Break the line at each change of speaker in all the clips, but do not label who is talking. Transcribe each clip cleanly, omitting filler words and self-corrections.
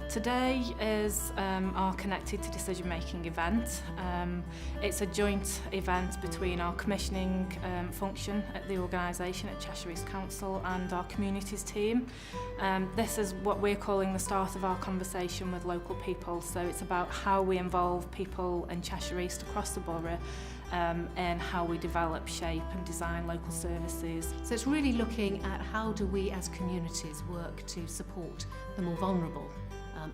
Today is our Connected to Decision Making event. It's a joint event between our commissioning function at the organisation at Cheshire East Council and our communities team. This is what we're calling the start of our conversation with local people. So it's about how we involve people in Cheshire East across the borough and how we develop, shape and design local services.
So it's really looking at how do we as communities work to support the more vulnerable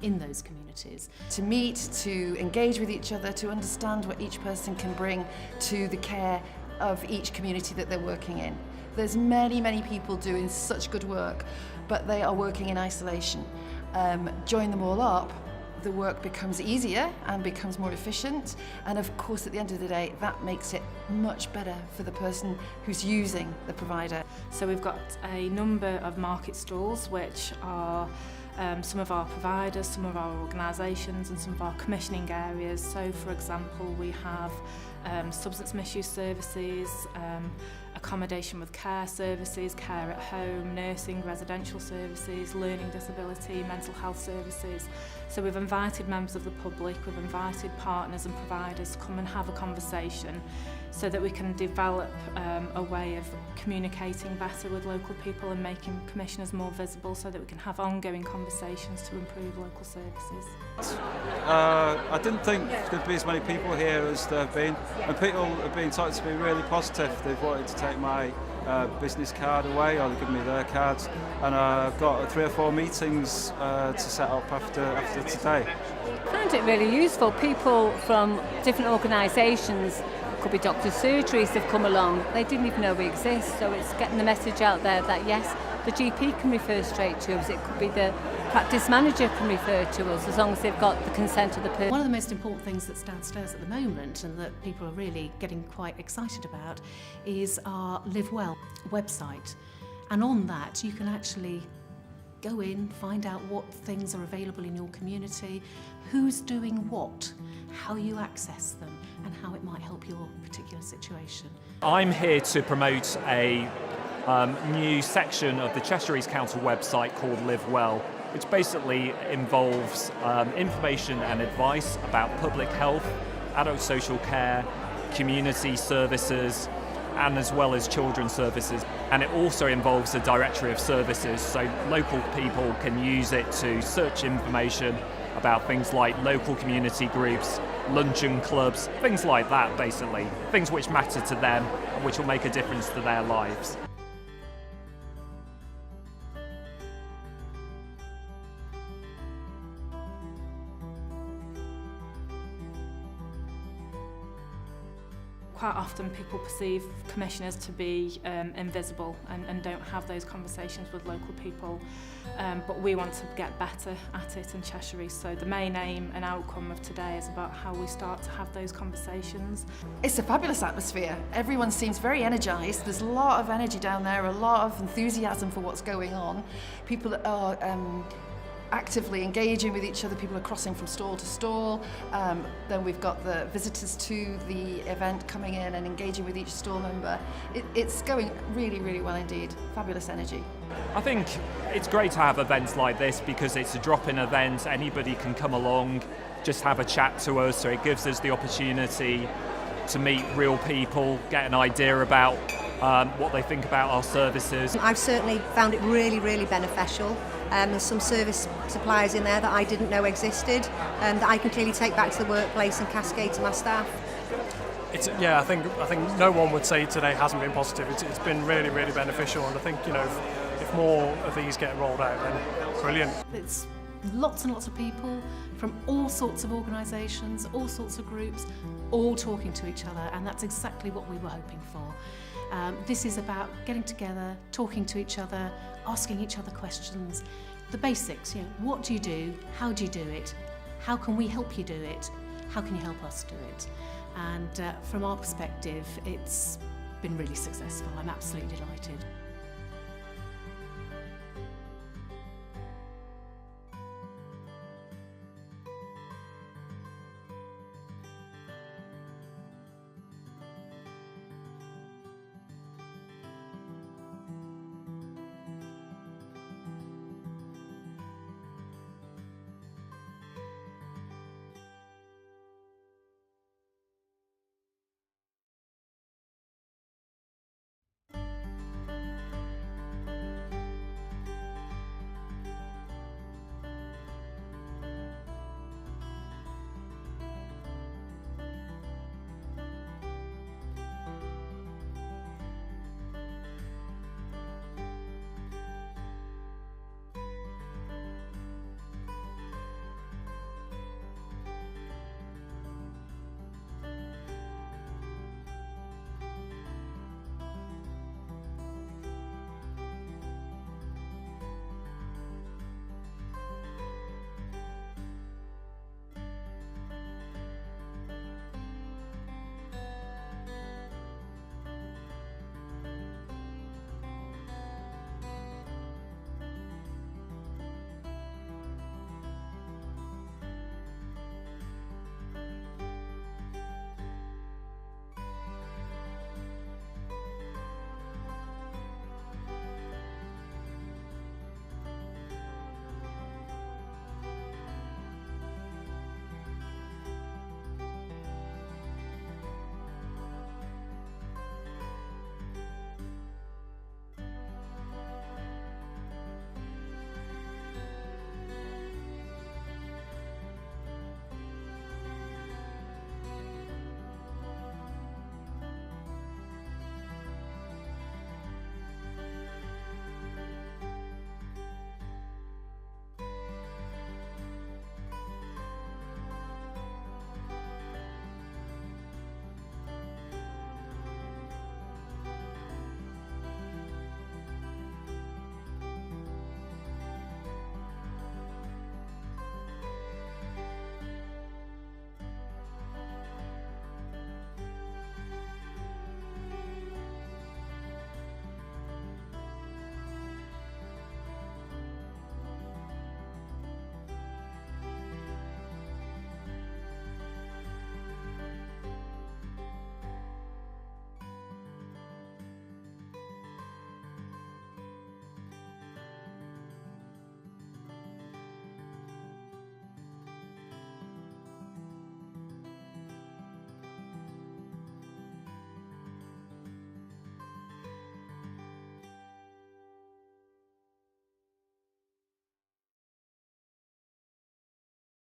in those communities.
To meet, to engage with each other, to understand what each person can bring to the care of each community that they're working in. There's many people doing such good work, but they are working in isolation. Join them all up, the work becomes easier and becomes more efficient, and of course at the end of the day that makes it much better for the person who's using the provider.
So we've got a number of market stalls which are some of our providers, some of our organisations and some of our commissioning areas. So for example we have substance misuse services, accommodation with care services, care at home, nursing, residential services, learning disability, mental health services. So we've invited members of the public, we've invited partners and providers to come and have a conversation so that we can develop a way of communicating better with local people and making commissioners more visible so that we can have ongoing conversations to improve local services.
I didn't think there'd be as many people here as there have been, and people have been talking to me really positive. They've wanted to take my business card away, or they've given me their cards, and I've got 3 or 4 meetings to set up after today.
I found it really useful. People from different organisations, could be doctors' surgeries, have come along. They didn't even know we exist, so it's getting the message out there that yes, the GP can refer straight to us, it could be the practice manager can refer to us as long as they've got the consent of the person.
One of the most important things that's downstairs at the moment and that people are really getting quite excited about is our Live Well website, and on that you can actually go in, find out what things are available in your community, who's doing what, how you access them and how it might help your particular situation.
I'm here to promote a new section of the Cheshire East Council website called Live Well, which basically involves information and advice about public health, adult social care, community services, and as well as children's services. And it also involves a directory of services, so local people can use it to search information about things like local community groups, luncheon clubs, things like that basically, things which matter to them and which will make a difference to their lives.
Quite often people perceive commissioners to be invisible and don't have those conversations with local people, but we want to get better at it in Cheshire East. So the main aim and outcome of today is about how we start to have those conversations.
It's a fabulous atmosphere. Everyone seems very energised. There's a lot of energy down there, a lot of enthusiasm for what's going on. People are actively engaging with each other, people are crossing from stall to stall. Then we've got the visitors to the event coming in and engaging with each stall member. It's going really well indeed. Fabulous energy.
I think it's great to have events like this because it's a drop-in event, anybody can come along, just have a chat to us, so it gives us the opportunity to meet real people, get an idea about what they think about our services.
I've certainly found it really beneficial. There's some service suppliers in there that I didn't know existed, that I can clearly take back to the workplace and cascade to my staff.
I think no one would say today hasn't been positive. It's been really beneficial, and I think if more of these get rolled out, then brilliant.
It's lots and lots of people from all sorts of organisations, all sorts of groups, all talking to each other, and that's exactly what we were hoping for. This is about getting together, talking to each other, asking each other questions. The basics, what do you do? How do you do it? How can we help you do it? How can you help us do it? And from our perspective, it's been really successful. I'm absolutely delighted.